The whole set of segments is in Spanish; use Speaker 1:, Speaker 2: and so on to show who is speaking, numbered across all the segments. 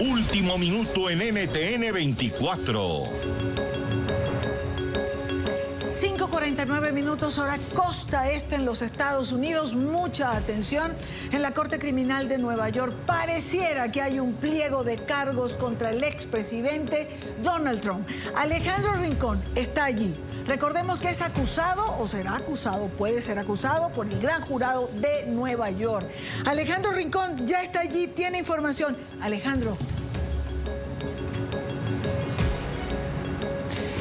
Speaker 1: Último minuto en NTN 24.
Speaker 2: 5:49 minutos, hora costa este en los Estados Unidos. Mucha atención. En la Corte Criminal de Nueva York pareciera que hay un pliego de cargos contra el expresidente Donald Trump. Alejandro Rincón está allí. Recordemos que es acusado, o será acusado, puede ser acusado por el gran jurado de Nueva York. Alejandro Rincón ya está allí, tiene información. Alejandro.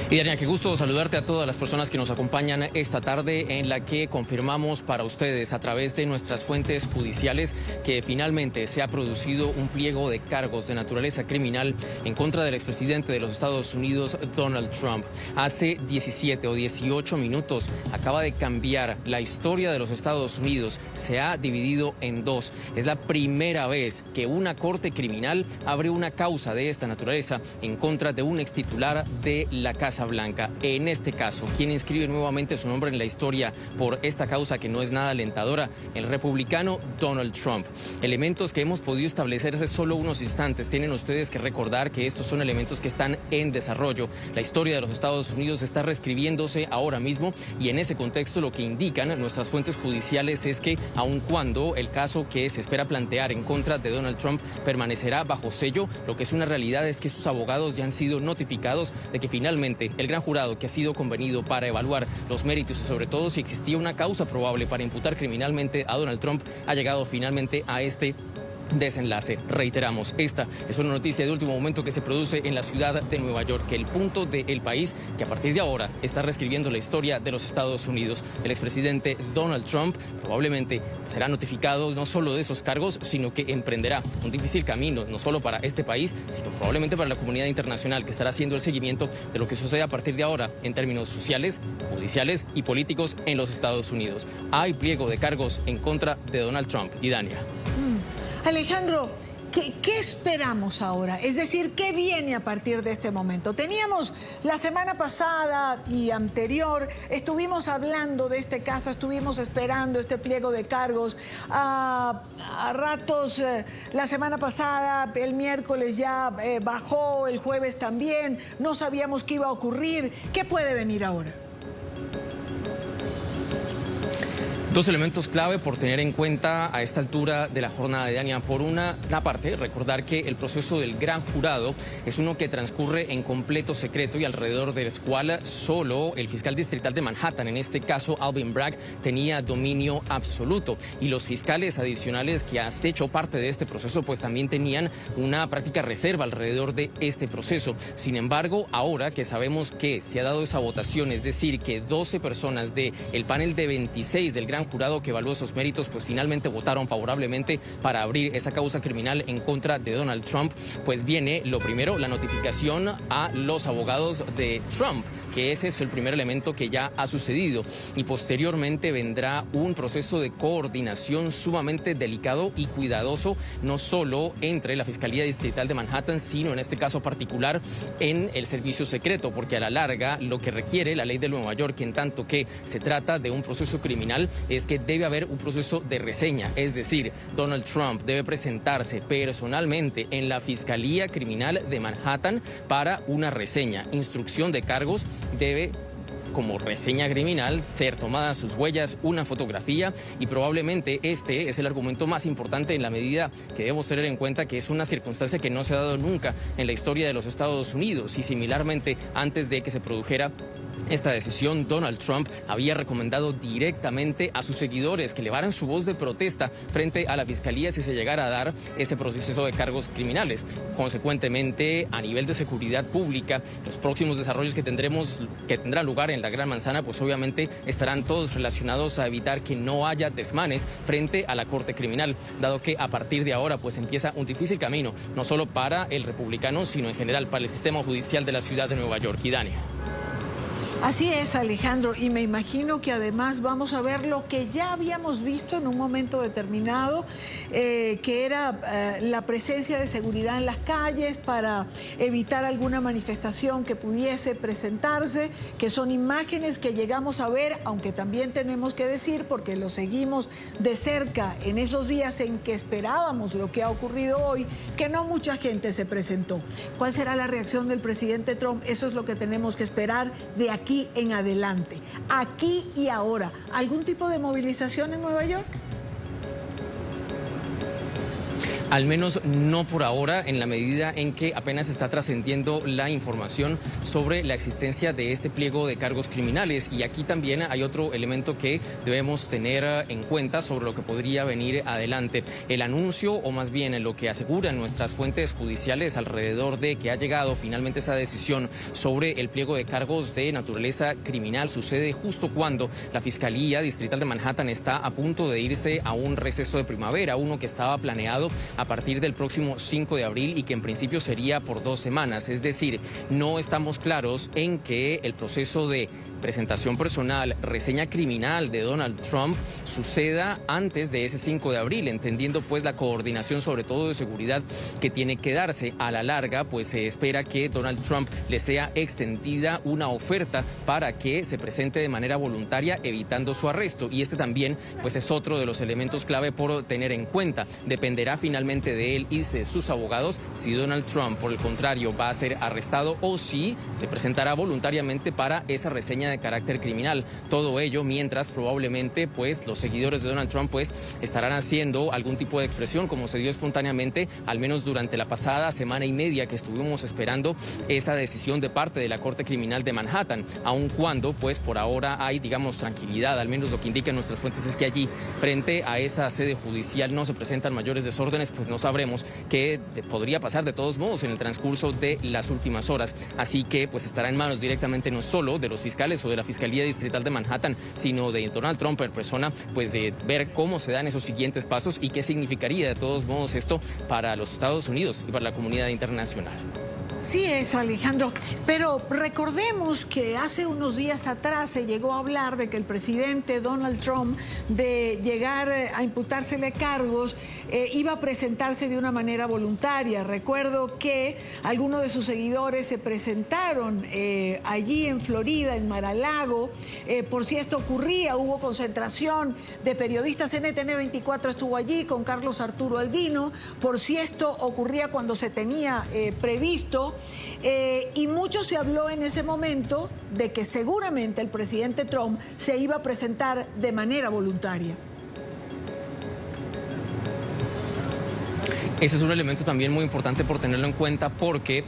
Speaker 3: Y Dania, qué gusto saludarte a todas las personas que nos acompañan esta tarde, en la que confirmamos para ustedes a través de nuestras fuentes judiciales que finalmente se ha producido un pliego de cargos de naturaleza criminal en contra del expresidente de los Estados Unidos, Donald Trump. Hace 17 o 18 minutos acaba de cambiar la historia de los Estados Unidos. Se ha dividido en dos. Es la primera vez que una corte criminal abre una causa de esta naturaleza en contra de un extitular de la Casa Blanca. En este caso, quien inscribe nuevamente su nombre en la historia por esta causa que no es nada alentadora, el republicano Donald Trump. Elementos que hemos podido establecer hace solo unos instantes. Tienen ustedes que recordar que estos son elementos que están en desarrollo. La historia de los Estados Unidos está reescribiéndose ahora mismo, y en ese contexto lo que indican nuestras fuentes judiciales es que, aun cuando el caso que se espera plantear en contra de Donald Trump permanecerá bajo sello, lo que es una realidad es que sus abogados ya han sido notificados de que finalmente el gran jurado que ha sido convenido para evaluar los méritos y sobre todo si existía una causa probable para imputar criminalmente a Donald Trump ha llegado finalmente a este desenlace. Reiteramos, esta es una noticia de último momento que se produce en la ciudad de Nueva York, que el punto del país que a partir de ahora está reescribiendo la historia de los Estados Unidos. El expresidente Donald Trump probablemente será notificado no solo de esos cargos, sino que emprenderá un difícil camino, no solo para este país, sino probablemente para la comunidad internacional, que estará haciendo el seguimiento de lo que sucede a partir de ahora en términos sociales, judiciales y políticos en los Estados Unidos. Hay pliego de cargos en contra de Donald Trump. Y Dania.
Speaker 2: Alejandro, ¿qué esperamos ahora? Es decir, ¿qué viene a partir de este momento? Teníamos la semana pasada y anterior, estuvimos hablando de este caso, estuvimos esperando este pliego de cargos. A ratos, la semana pasada, el miércoles ya bajó, el jueves también, no sabíamos qué iba a ocurrir. ¿Qué puede venir ahora?
Speaker 3: Dos elementos clave por tener en cuenta a esta altura de la jornada de Dania. Por una parte, recordar que el proceso del gran jurado es uno que transcurre en completo secreto y alrededor del cual solo el fiscal distrital de Manhattan, en este caso Alvin Bragg, tenía dominio absoluto. Y los fiscales adicionales que han hecho parte de este proceso pues también tenían una práctica reserva alrededor de este proceso. Sin embargo, ahora que sabemos que se ha dado esa votación, es decir, que 12 personas del panel de 26 del gran jurado que evaluó esos méritos, pues finalmente votaron favorablemente para abrir esa causa criminal en contra de Donald Trump, pues viene lo primero, la notificación a los abogados de Trump, que ese es el primer elemento que ya ha sucedido, y posteriormente vendrá un proceso de coordinación sumamente delicado y cuidadoso, no solo entre la Fiscalía Distrital de Manhattan, sino en este caso particular en el servicio secreto, porque a la larga lo que requiere la ley de Nueva York, en tanto que se trata de un proceso criminal, es que debe haber un proceso de reseña, es decir, Donald Trump debe presentarse personalmente en la Fiscalía Criminal de Manhattan para una reseña, instrucción de cargos. Debe, como reseña criminal, ser tomadas sus huellas, una fotografía, y probablemente este es el argumento más importante en la medida que debemos tener en cuenta que es una circunstancia que no se ha dado nunca en la historia de los Estados Unidos, y similarmente antes de que se produjera esta decisión, Donald Trump había recomendado directamente a sus seguidores que elevaran su voz de protesta frente a la fiscalía si se llegara a dar ese proceso de cargos criminales. Consecuentemente, a nivel de seguridad pública, los próximos desarrollos que tendrán lugar en la Gran Manzana, pues obviamente estarán todos relacionados a evitar que no haya desmanes frente a la Corte Criminal, dado que a partir de ahora pues empieza un difícil camino, no solo para el republicano, sino en general para el sistema judicial de la ciudad de Nueva York. Y Dania.
Speaker 2: Así es, Alejandro, y me imagino que además vamos a ver lo que ya habíamos visto en un momento determinado, que era la presencia de seguridad en las calles para evitar alguna manifestación que pudiese presentarse, que son imágenes que llegamos a ver, aunque también tenemos que decir, porque lo seguimos de cerca en esos días en que esperábamos lo que ha ocurrido hoy, que no mucha gente se presentó. ¿Cuál será la reacción del presidente Trump? Eso es lo que tenemos que esperar de aquí en adelante, aquí y ahora. ¿Algún tipo de movilización en Nueva York?
Speaker 3: Al menos no por ahora, en la medida en que apenas está trascendiendo la información sobre la existencia de este pliego de cargos criminales. Y aquí también hay otro elemento que debemos tener en cuenta sobre lo que podría venir adelante. El anuncio, o más bien lo que aseguran nuestras fuentes judiciales alrededor de que ha llegado finalmente esa decisión sobre el pliego de cargos de naturaleza criminal, sucede justo cuando la Fiscalía Distrital de Manhattan está a punto de irse a un receso de primavera, uno que estaba planeado a partir del próximo 5 de abril y que en principio sería por 2 semanas. Es decir, no estamos claros en que el proceso de presentación personal, reseña criminal de Donald Trump suceda antes de ese 5 de abril, entendiendo pues la coordinación sobre todo de seguridad que tiene que darse. A la larga pues se espera que Donald Trump le sea extendida una oferta para que se presente de manera voluntaria evitando su arresto, y este también pues es otro de los elementos clave por tener en cuenta. Dependerá finalmente de él y de sus abogados si Donald Trump por el contrario va a ser arrestado o si se presentará voluntariamente para esa reseña de carácter criminal. Todo ello mientras probablemente pues los seguidores de Donald Trump pues estarán haciendo algún tipo de expresión, como se dio espontáneamente al menos durante la pasada semana y media que estuvimos esperando esa decisión de parte de la Corte Criminal de Manhattan, aun cuando pues por ahora hay digamos tranquilidad, al menos lo que indican nuestras fuentes es que allí frente a esa sede judicial no se presentan mayores desórdenes, pues no sabremos qué podría pasar de todos modos en el transcurso de las últimas horas. Así que pues estará en manos directamente no solo de los fiscales o de la Fiscalía Distrital de Manhattan, sino de Donald Trump en persona, pues de ver cómo se dan esos siguientes pasos y qué significaría de todos modos esto para los Estados Unidos y para la comunidad internacional.
Speaker 2: Sí es, Alejandro, pero recordemos que hace unos días atrás se llegó a hablar de que el presidente Donald Trump, de llegar a imputársele cargos, iba a presentarse de una manera voluntaria. Recuerdo que algunos de sus seguidores se presentaron allí en Florida, en Mar-a-Lago, por si esto ocurría. Hubo concentración de periodistas. NTN 24 estuvo allí con Carlos Arturo Albino, por si esto ocurría cuando se tenía previsto. Y mucho se habló en ese momento de que seguramente el presidente Trump se iba a presentar de manera voluntaria.
Speaker 3: Ese es un elemento también muy importante por tenerlo en cuenta porque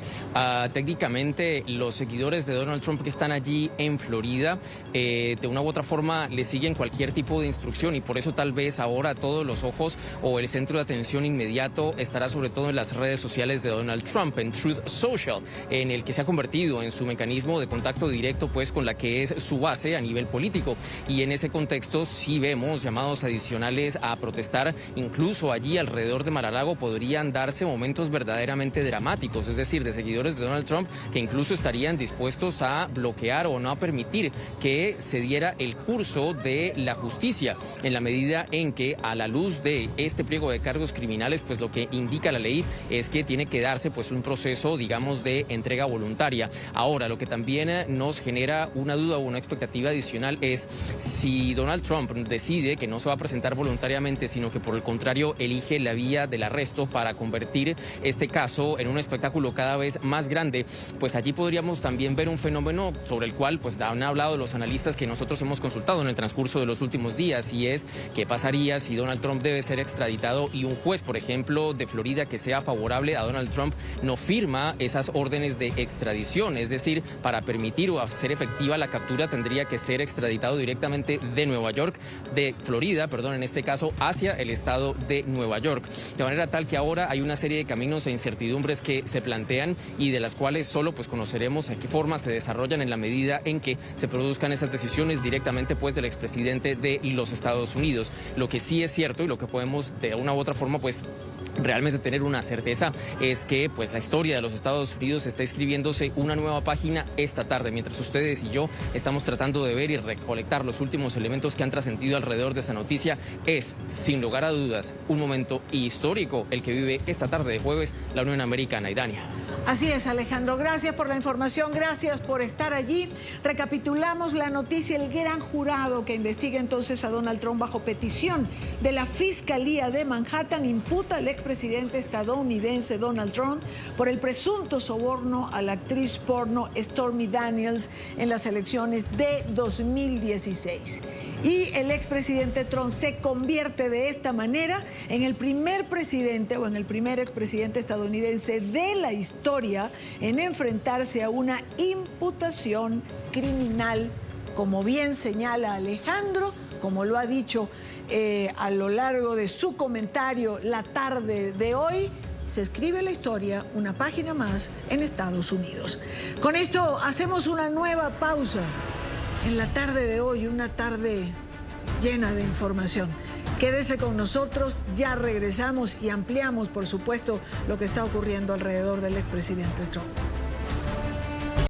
Speaker 3: técnicamente los seguidores de Donald Trump que están allí en Florida de una u otra forma le siguen cualquier tipo de instrucción, y por eso tal vez ahora todos los ojos o el centro de atención inmediato estará sobre todo en las redes sociales de Donald Trump, en Truth Social, en el que se ha convertido en su mecanismo de contacto directo pues con la que es su base a nivel político, y en ese contexto sí vemos llamados adicionales a protestar. Incluso allí alrededor de Mar-a-Lago podrían darse momentos verdaderamente dramáticos, es decir, de seguidores de Donald Trump que incluso estarían dispuestos a bloquear o no a permitir que se diera el curso de la justicia, en la medida en que a la luz de este pliego de cargos criminales, pues lo que indica la ley es que tiene que darse pues un proceso, digamos, de entrega voluntaria. Ahora, lo que también nos genera una duda o una expectativa adicional es si Donald Trump decide que no se va a presentar voluntariamente, sino que por el contrario elige la vía del arresto para convertir este caso en un espectáculo cada vez más grande, pues allí podríamos también ver un fenómeno sobre el cual pues han hablado los analistas que nosotros hemos consultado en el transcurso de los últimos días, y es qué pasaría si Donald Trump debe ser extraditado y un juez, por ejemplo, de Florida que sea favorable a Donald Trump no firma esas órdenes de extradición. Es decir, para permitir o hacer efectiva la captura tendría que ser extraditado directamente de Nueva York, de Florida, perdón, en este caso, hacia el estado de Nueva York. De manera tal que ahora hay una serie de caminos e incertidumbres que se plantean y de las cuales solo pues conoceremos a qué forma se desarrollan en la medida en que se produzcan esas decisiones directamente pues del expresidente de los Estados Unidos. Lo que sí es cierto y lo que podemos de una u otra forma pues realmente tener una certeza es que pues la historia de los Estados Unidos está escribiéndose una nueva página esta tarde, mientras ustedes y yo estamos tratando de ver y recolectar los últimos elementos que han trascendido alrededor de esta noticia. Es, sin lugar a dudas, un momento histórico el que vive esta tarde de jueves la Unión Americana. Idania.
Speaker 2: Así es, Alejandro. Gracias por la información, gracias por estar allí. Recapitulamos la noticia. El gran jurado que investiga entonces a Donald Trump bajo petición de la Fiscalía de Manhattan imputa al expresidente estadounidense Donald Trump por el presunto soborno a la actriz porno Stormy Daniels en las elecciones de 2016. Y el expresidente Trump se convierte de esta manera en el primer presidente o en el primer expresidente estadounidense de la historia en enfrentarse a una imputación criminal, como bien señala Alejandro, como lo ha dicho a lo largo de su comentario la tarde de hoy. Se escribe la historia, una página más en Estados Unidos. Con esto hacemos una nueva pausa en la tarde de hoy, una tarde llena de información. Quédese con nosotros, ya regresamos y ampliamos, por supuesto, lo que está ocurriendo alrededor del expresidente Trump.